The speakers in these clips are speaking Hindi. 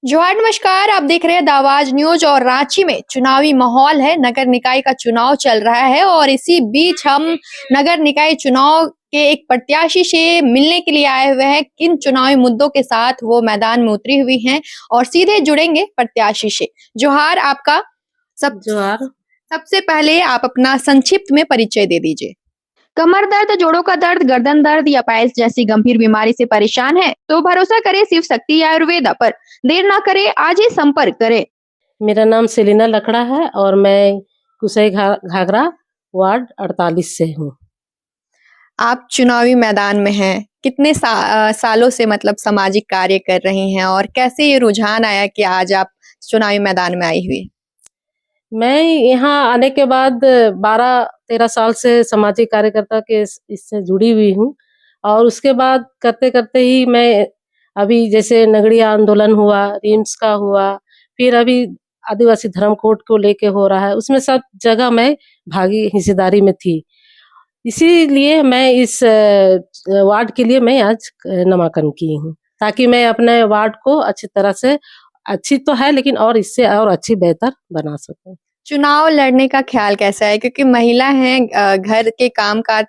जोहार नमस्कार। आप देख रहे हैं द आवाज न्यूज और रांची में चुनावी माहौल है। नगर निकाय का चुनाव चल रहा है और इसी बीच हम नगर निकाय चुनाव के एक प्रत्याशी से मिलने के लिए आए हुए हैं। किन चुनावी मुद्दों के साथ वो मैदान में उतरी हुई हैं और सीधे जुड़ेंगे प्रत्याशी से। जोहार आपका। सब जोहार। सबसे पहले आप अपना संक्षिप्त में परिचय दे दीजिए। कमर दर्द, जोड़ों का दर्द, गर्दन दर्द या पाइल्स जैसी गंभीर बीमारी से परेशान है तो भरोसा करें शिव शक्ति आयुर्वेदा पर। देर ना करें, आज ही संपर्क करें। मेरा नाम सेलिना लकड़ा है और मैं कुसई घाघरा वार्ड 48 से हूँ। आप चुनावी मैदान में हैं। कितने सालों से मतलब सामाजिक कार्य कर रही हैं और कैसे ये रुझान आया कि आज आप चुनावी मैदान में आई हुई? मैं यहाँ आने के बाद 12-13 साल से सामाजिक कार्यकर्ता के इससे जुड़ी हुई हूँ और उसके बाद करते-करते ही मैं अभी जैसे नगड़िया आंदोलन हुआ, रिम्स का हुआ, फिर अभी आदिवासी धर्म कोड को लेके हो रहा है, उसमें सब जगह मैं हिस्सेदारी में थी। इसीलिए मैं इस वार्ड के लिए मैं आज नामांकन की हूँ, ताकि मैं अपने वार्ड को अच्छी तरह से, अच्छी तो है लेकिन और इससे और अच्छी बेहतर बना सकूं। चुनाव लड़ने का ख्याल कैसा है? क्योंकि महिला हैं, घर के काम काज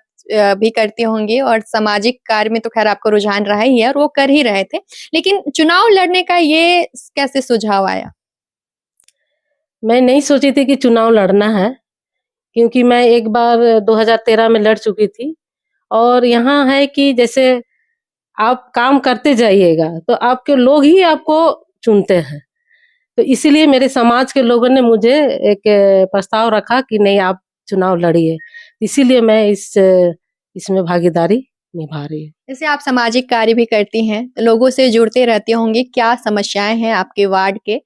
भी करती होंगी और सामाजिक कार्य में तो खैर आपको रुझान रहा ही है और वो कर ही रहे थे, लेकिन चुनाव लड़ने का ये कैसे सुझाव आया? मैं नहीं सोची थी कि चुनाव लड़ना है, क्योंकि मैं एक बार 2013 में लड़ चुकी थी और यहाँ है कि जैसे आप काम करते जाइएगा तो आपके लोग ही आपको चुनते हैं। तो इसीलिए मेरे समाज के लोगों ने मुझे एक प्रस्ताव रखा कि नहीं, आप चुनाव लड़िए। इसीलिए मैं इसमें भागीदारी निभा रही हूँ। जैसे आप सामाजिक कार्य भी करती हैं, लोगों से जुड़ते रहती होंगी, क्या समस्याएं हैं आपके वार्ड के?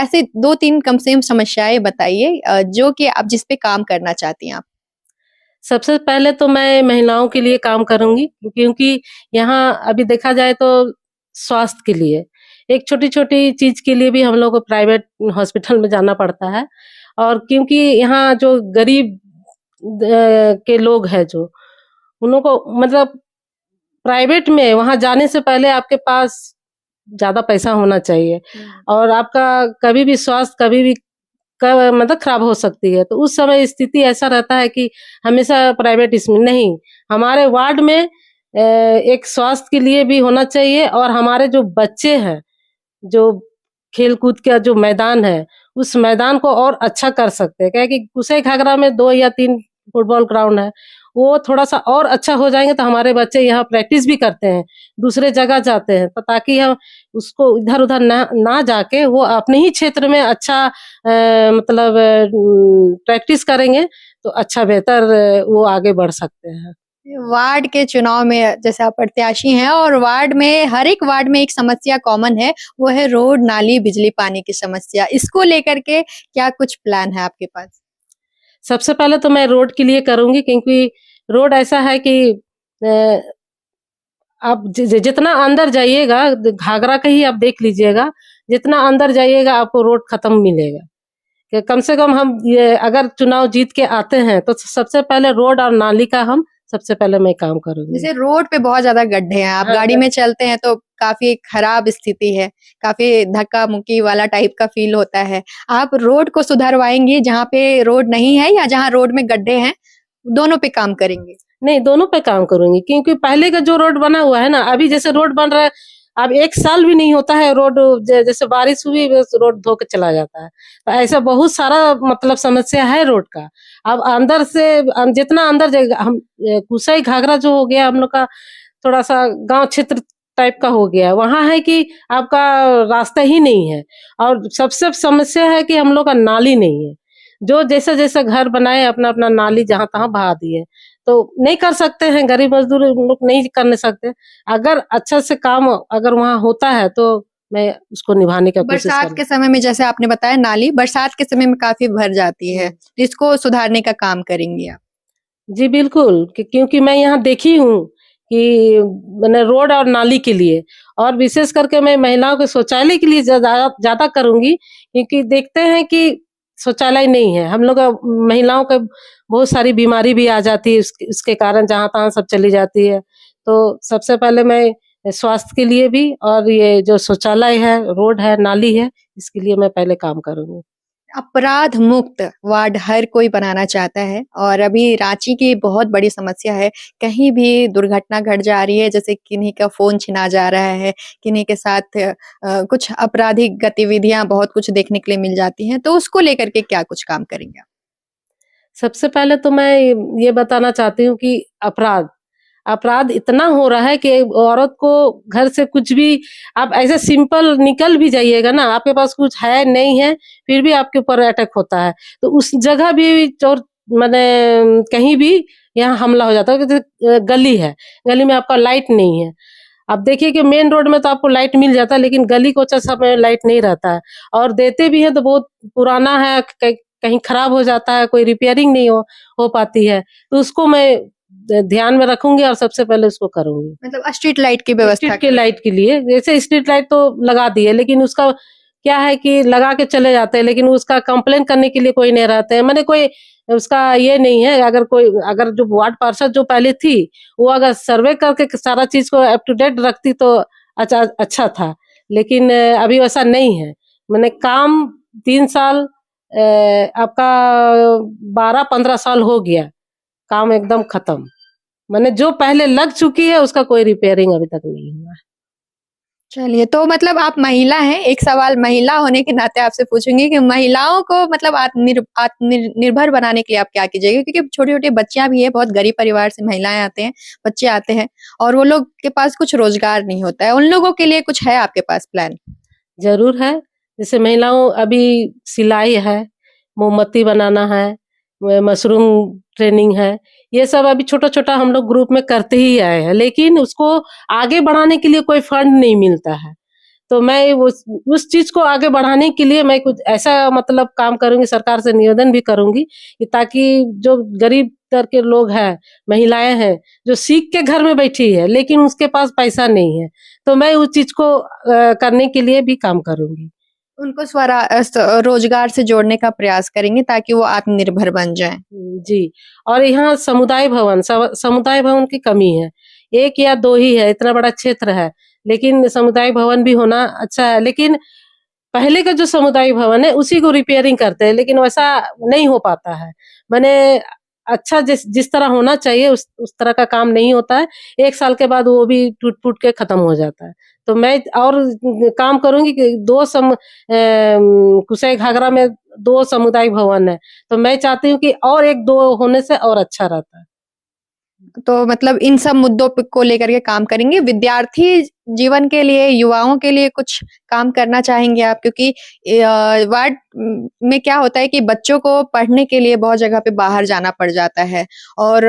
ऐसे 2-3 कम से कम समस्याएं बताइए जो कि आप जिस पे काम करना चाहती हैं आप। सबसे पहले तो मैं महिलाओं के लिए काम करूँगी, क्योंकि यहाँ अभी देखा जाए तो स्वास्थ्य के लिए, एक छोटी-छोटी चीज़ के लिए भी हम लोग को प्राइवेट हॉस्पिटल में जाना पड़ता है और क्योंकि यहाँ जो गरीब के लोग हैं जो, उन लोगों को मतलब प्राइवेट में वहाँ जाने से पहले आपके पास ज़्यादा पैसा होना चाहिए और आपका कभी भी स्वास्थ्य कभी भी मतलब खराब हो सकती है। तो उस समय स्थिति ऐसा रहता है कि हमेशा प्राइवेट इसमें नहीं, हमारे वार्ड में एक स्वास्थ्य के लिए भी होना चाहिए और हमारे जो बच्चे हैं, जो खेल-कूद का जो मैदान है, उस मैदान को और अच्छा कर सकते हैं। क्या है कि कुसई घाघरा में 2 या 3 फुटबॉल ग्राउंड है, वो थोड़ा-सा और अच्छा हो जाएँगे तो हमारे बच्चे यहाँ प्रैक्टिस भी करते हैं, दूसरे जगह जाते हैं, तो ताकि हम उसको इधर-उधर ना जाके वो अपने ही क्षेत्र में अच्छा मतलब प्रैक्टिस करेंगे तो अच्छा बेहतर वो आगे बढ़ सकते हैं। वार्ड के चुनाव में जैसे आप प्रत्याशी हैं और वार्ड में हर एक वार्ड में एक समस्या कॉमन है, वो है रोड, नाली, बिजली, पानी की समस्या। इसको लेकर के क्या कुछ प्लान है आपके पास? सबसे पहले तो मैं रोड के लिए करूँगी, क्योंकि रोड ऐसा है कि आप जितना अंदर जाइएगा, घाघरा का ही आप देख लीजिएगा, जितना अंदर जाइएगा आपको रोड खत्म मिलेगा। कि कम से कम हम ये अगर चुनाव जीत के आते हैं तो सबसे पहले रोड और नाली का हम सबसे पहले मैं काम करूँगी। जैसे रोड पे बहुत ज़्यादा गड्ढे हैं, आप हाँ, गाड़ी में चलते हैं तो काफ़ी खराब स्थिति है, काफ़ी धक्का-मुक्की वाला टाइप का फ़ील होता है। आप रोड को सुधरवाएँगी जहाँ पे रोड नहीं है या जहाँ रोड में गड्ढे हैं, दोनों पे काम करेंगे? नहीं, दोनों पे काम करूँगी, क्योंकि पहले का जो रोड बना हुआ है ना, अभी जैसे रोड बन रहा है, अब 1 साल भी नहीं होता है रोड, जैसे बारिश हुई बस रोड धो के चला जाता है। तो ऐसा बहुत सारा मतलब समस्या है रोड का। अब अंदर से जितना अंदर जाएगा हम कुसई घाघरा जो हो गया हम लोग का, थोड़ा-सा गाँव क्षेत्र टाइप का हो गया है। वहाँ है कि आपका रास्ता ही नहीं है और सबसे समस्या है कि हम लोग का नाली नहीं है। जो जैसा-जैसा घर बनाए अपना-अपना नाली जहाँ-तहाँ बहा दिए। तो नहीं कर सकते हैं, गरीब मज़दूर लोग नहीं कर सकते। अगर अच्छा से काम अगर वहाँ होता है तो मैं उसको निभाने का कोशिश बरसात करूँ। के समय में जैसे आपने बताया नाली, बरसात के समय में काफ़ी भर जाती है, इसको सुधारने का काम करेंगी आप? जी, बिल्कुल, क्योंकि मैं यहाँ देखी हूँ कि मैंने रोड और नाली के लिए और विशेष करके मैं महिलाओं के शौचालय के लिए ज़्यादा करूँगी, क्योंकि देखते हैं कि शौचालय नहीं है। हम लोग महिलाओं को बहुत सारी बीमारी भी आ जाती है उसके कारण जहाँ-तहाँ सब चली जाती है। तो सबसे पहले मैं स्वास्थ्य के लिए भी, और ये जो शौचालय है, रोड है, नाली है, इसके लिए मैं पहले काम करूंगी। अपराध मुक्त वार्ड हर कोई बनाना चाहता है और अभी रांची की बहुत बड़ी समस्या है। कहीं भी दुर्घटना घट जा रही है, जैसे किन्हीं का फ़ोन छिना जा रहा है, किन्हीं के साथ कुछ आपराधिक गतिविधियाँ बहुत कुछ देखने के लिए मिल जाती हैं। तो उसको लेकर के क्या कुछ काम करेंगे आप? सबसे पहले तो मैं ये बताना चाहती हूँ कि अपराध इतना हो रहा है कि औरत को घर से कुछ भी, आप ऐसे सिंपल निकल भी जाइएगा ना, आपके पास कुछ है नहीं है, फिर भी आपके ऊपर अटैक होता है। तो उस जगह भी चोर माने कहीं भी यहाँ हमला हो जाता है। जैसे गली है, गली में आपका लाइट नहीं है। आप देखिए कि मेन रोड में तो आपको लाइट मिल जाता है, लेकिन गली कोचा सब में लाइट नहीं रहता है, और देते भी हैं तो बहुत पुराना है, कहीं खराब हो जाता है, कोई रिपेयरिंग नहीं हो पाती है। तो उसको मैं ध्यान में रखूंगी और सबसे पहले उसको करूंगी। मतलब स्ट्रीट लाइट की व्यवस्था स्ट्रीट के लाइट के लिए, जैसे स्ट्रीट लाइट तो लगा दी है, लेकिन उसका क्या है कि लगा के चले जाते हैं, लेकिन उसका कंप्लेन करने के लिए कोई नहीं रहते हैं। मैंने कोई उसका ये नहीं है, अगर जो वार्ड पार्षद जो पहले थी, वो अगर सर्वे करके सारा चीज को अप टू डेट रखती तो अच्छा था, लेकिन अभी वैसा नहीं है। मैंने काम 3 साल, आपका 12-15 साल हो गया, काम एकदम खत्म। मैंने जो पहले लग चुकी है उसका कोई रिपेयरिंग अभी तक नहीं हुआ है। चलिए, तो मतलब आप महिला हैं, एक सवाल महिला होने के नाते आपसे पूछूँगी कि महिलाओं को मतलब आत्मनिर्भर बनाने के लिए आप क्या कीजिएगा? क्योंकि छोटी-छोटी बच्चियाँ भी हैं, बहुत गरीब परिवार से महिलाएँ आते हैं, बच्चे आते हैं और वो लोग के पास कुछ रोज़गार नहीं होता है। उन लोगों के लिए कुछ है आपके पास प्लान? ज़रूर है, जैसे महिलाओं अभी सिलाई है, मोमबत्ती बनाना है, मशरूम ट्रेनिंग है, ये सब अभी छोटा-छोटा हम लोग ग्रुप में करते ही आए हैं, लेकिन उसको आगे बढ़ाने के लिए कोई फंड नहीं मिलता है। तो मैं उस चीज़ को आगे बढ़ाने के लिए मैं कुछ ऐसा मतलब काम करूँगी, सरकार से निवेदन भी करूँगी कि ताकि जो गरीब स्तर के लोग हैं, महिलाएँ हैं, जो सीख के घर में बैठी है, लेकिन उसके पास पैसा नहीं है, तो मैं उस चीज़ को करने के लिए भी काम करूँगी। उनको रोज़गार से जोड़ने का प्रयास करेंगे ताकि वो आत्मनिर्भर बन जाएँ। जी, और यहाँ समुदाय भवन की कमी है। 1 या 2 ही है, इतना बड़ा क्षेत्र है, लेकिन समुदाय भवन भी होना अच्छा है। लेकिन पहले का जो समुदाय भवन है, उसी को रिपेयरिंग करते हैं, लेकिन वैसा नहीं हो पाता है। माने अच्छा जिस तरह होना चाहिए उस तरह का काम नहीं होता है। 1 साल के बाद वो भी टूट-फूट के खत्म हो जाता है। तो मैं और काम करूँगी कि कुसै घाघरा में 2 सामुदायिक भवन है, तो मैं चाहती हूँ कि और 1-2 होने से और अच्छा रहता है। तो मतलब इन सब मुद्दों पे को लेकर के काम करेंगे। विद्यार्थी जीवन के लिए, युवाओं के लिए कुछ काम करना चाहेंगे आप? क्योंकि वार्ड में क्या होता है कि बच्चों को पढ़ने के लिए बहुत जगह पे बाहर जाना पड़ जाता है और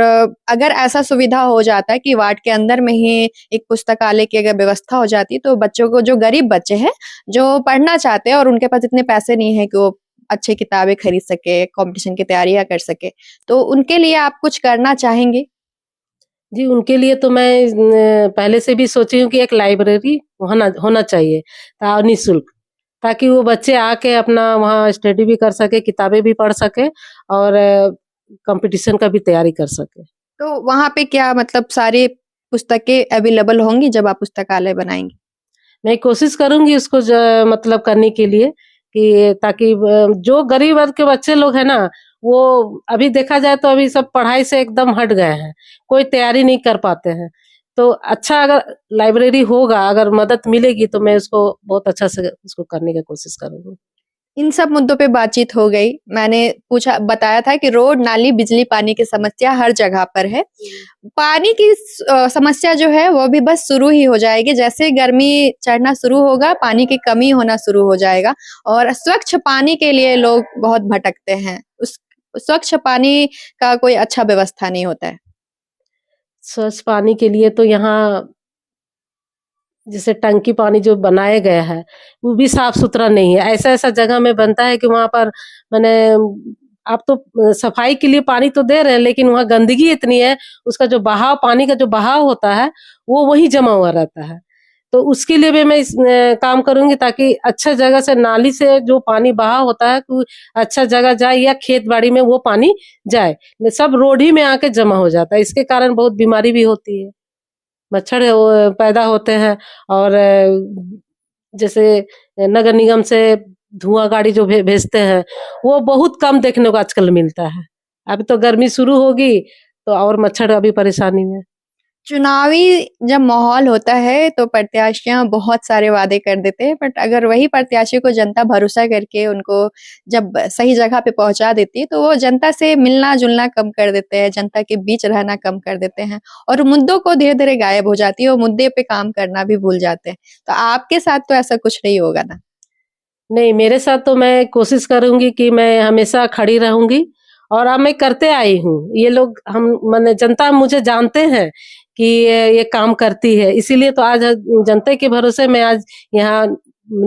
अगर ऐसा सुविधा हो जाता है कि वार्ड के अंदर में ही एक पुस्तकालय की अगर व्यवस्था हो जाती, तो बच्चों को, जो गरीब बच्चे हैं, जो पढ़ना चाहते हैं और उनके पास इतने पैसे नहीं है कि वो अच्छी किताबें खरीद सके, कॉम्पिटिशन की तैयारियाँ कर सके, तो उनके लिए आप कुछ करना चाहेंगे? जी, उनके लिए तो मैं पहले से भी सोची हूँ कि एक लाइब्रेरी होना चाहिए निःशुल्क, ताकि वो बच्चे आके अपना वहाँ स्टडी भी कर सके, किताबें भी पढ़ सके और कॉम्पिटिशन का भी तैयारी कर सके। तो वहाँ पे क्या मतलब सारी पुस्तकें अवेलेबल होंगी जब आप पुस्तकालय बनाएँगी? मैं कोशिश करूँगी उसको मतलब करने के लिए कि ताकि जो गरीब वर्ग के बच्चे लोग हैं ना, वो अभी देखा जाए तो अभी सब पढ़ाई से एकदम हट गए हैं, कोई तैयारी नहीं कर पाते हैं। तो अच्छा अगर लाइब्रेरी होगा, अगर मदद मिलेगी तो मैं उसको बहुत अच्छा से उसको करने की कोशिश करूँगी। इन सब मुद्दों पे बातचीत हो गई। मैंने बताया था कि रोड, नाली, बिजली, पानी की समस्या हर जगह पर है। पानी की समस्या जो है वो भी बस शुरू ही हो जाएगी। जैसे गर्मी चढ़ना शुरू होगा, पानी की कमी होना शुरू हो जाएगा और स्वच्छ पानी के लिए लोग बहुत भटकते हैं। उस स्वच्छ पानी का कोई अच्छा व्यवस्था नहीं होता है। स्वच्छ पानी के लिए तो यहाँ जैसे टंकी पानी जो बनाया गया है, वो भी साफ-सुथरा नहीं है। ऐसा-ऐसा जगह में बनता है कि वहाँ पर माने आप तो सफाई के लिए पानी तो दे रहे हैं, लेकिन वहाँ गंदगी इतनी है, उसका जो बहाव, पानी का जो बहाव होता है, वो वहीं जमा हुआ रहता है। तो उसके लिए भी मैं काम करूँगी ताकि अच्छा जगह से, नाली से जो पानी बहाव होता है, कोई अच्छा जगह जाए या खेत-बाड़ी में वो पानी जाए। सब रोड ही में आके जमा हो जाता है, इसके कारण बहुत बीमारी भी होती है। मच्छर पैदा होते हैं और जैसे नगर निगम से धुआं गाड़ी जो भेजते हैं वो बहुत कम देखने को आजकल मिलता है। अभी तो गर्मी शुरू होगी तो और मच्छर अभी परेशानी में। चुनावी जब माहौल होता है तो प्रत्याशियां बहुत सारे वादे कर देते हैं, बट अगर वही प्रत्याशी को जनता भरोसा करके उनको जब सही जगह पे पहुंचा देती है तो वो जनता से मिलना जुलना कम कर देते हैं, जनता के बीच रहना कम कर देते हैं और मुद्दों को धीरे धीरे गायब हो जाती है और मुद्दे पे काम करना भी भूल जाते हैं। तो आपके साथ तो ऐसा कुछ नहीं होगा ना? नहीं, मेरे साथ तो मैं कोशिश करूंगी कि मैं हमेशा खड़ी रहूंगी और अब मैं करते आई हूँ। ये लोग माने जनता मुझे जानते हैं कि ये काम करती है, इसीलिए तो आज जनता के भरोसे मैं आज यहाँ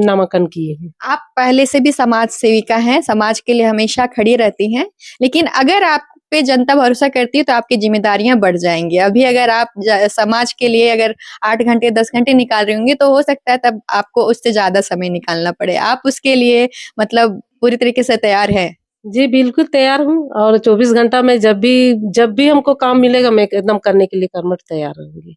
नामांकन किए हूँ। आप पहले से भी समाज सेविका हैं, समाज के लिए हमेशा खड़ी रहती हैं, लेकिन अगर आप पे जनता भरोसा करती है तो आपकी जिम्मेदारियां बढ़ जाएंगी। अभी अगर आप समाज के लिए अगर 8 घंटे 10 घंटे निकाल रही होंगी तो हो सकता है तब आपको उससे ज्यादा समय निकालना पड़े। आप उसके लिए मतलब पूरी तरीके से तैयार है? जी, बिल्कुल तैयार हूँ और 24 घंटा में जब भी हमको काम मिलेगा मैं एकदम करने के लिए कर्मठ तैयार रहूंगी।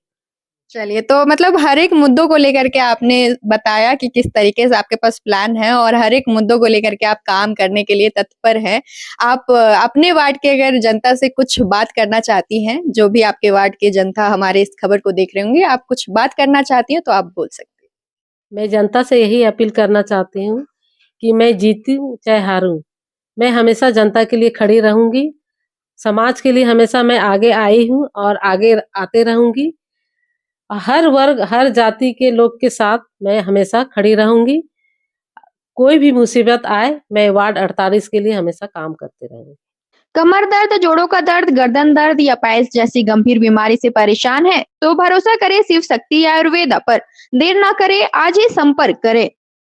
चलिए, तो मतलब हर एक मुद्दों को लेकर के आपने बताया कि किस तरीके से आपके पास प्लान है और हर एक मुद्दों को लेकर के आप काम करने के लिए तत्पर हैं। आप अपने वार्ड के अगर जनता से कुछ बात करना चाहती हैं, जो भी आपके वार्ड की जनता हमारे इस खबर को देख रहे होंगे, आप कुछ बात करना चाहती हैं तो आप बोल सकते हैं। मैं जनता से यही अपील करना चाहती हूँ कि मैं जीतूं चाहे हारूं, मैं हमेशा जनता के लिए खड़ी रहूंगी। समाज के लिए हमेशा मैं आगे आई हूँ और आगे आते रहूंगी। हर वर्ग, हर जाति के लोग के साथ मैं हमेशा खड़ी रहूंगी। कोई भी मुसीबत आए, मैं वार्ड 48 के लिए हमेशा काम करते रहूंगी। कमर दर्द, जोड़ों का दर्द, गर्दन दर्द या पाइल्स जैसी गंभीर बीमारी से परेशान है तो भरोसा करें शिव शक्ति आयुर्वेदा पर। देर ना करें, आज ही संपर्क करें।